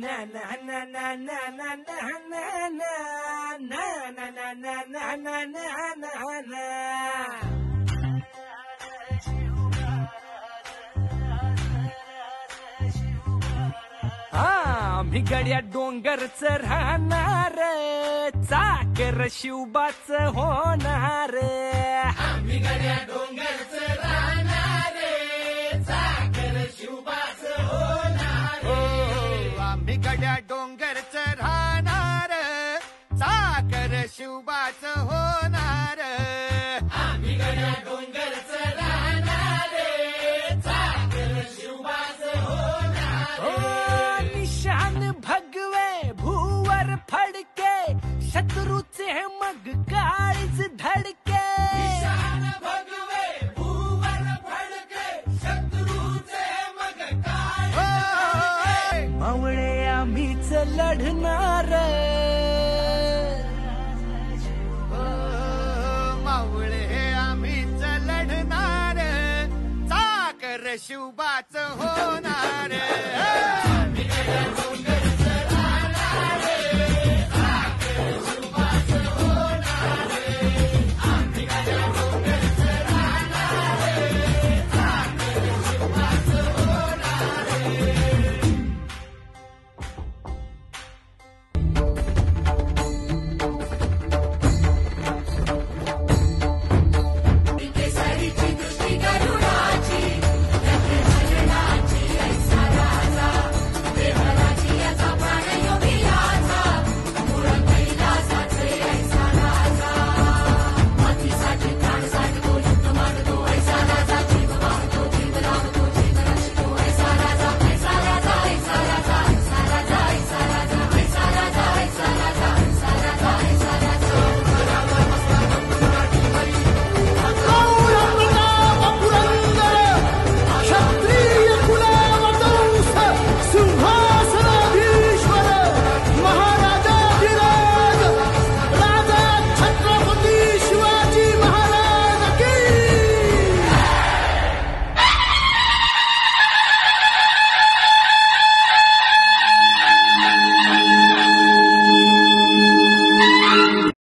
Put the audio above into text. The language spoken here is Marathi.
na na na na na na na na na na na na na na na na. आम्ही गड्या डोंगरच राहणार चाकर शिवबाच होणार आम्ही गड्या डोंगरच राहणार चाकर शिवबाच होणार आम्ही गड्या डोंगरच राहणार चाकर शिवबाच होणार आम्ही गड्या डोंगरच राहणार चाकर शिवबाच होणार निशान भगवे भूवर फडके शत्रूचे मग काळीच धडके निशान भगवे भूवर फडके शत्रूचे मग काळीच मावळे आम्हीच लढणार मावळे आम्हीच लढणार चाकर शिवबाच होणार आम्ही गड्या डोंगरच राहणार चाकर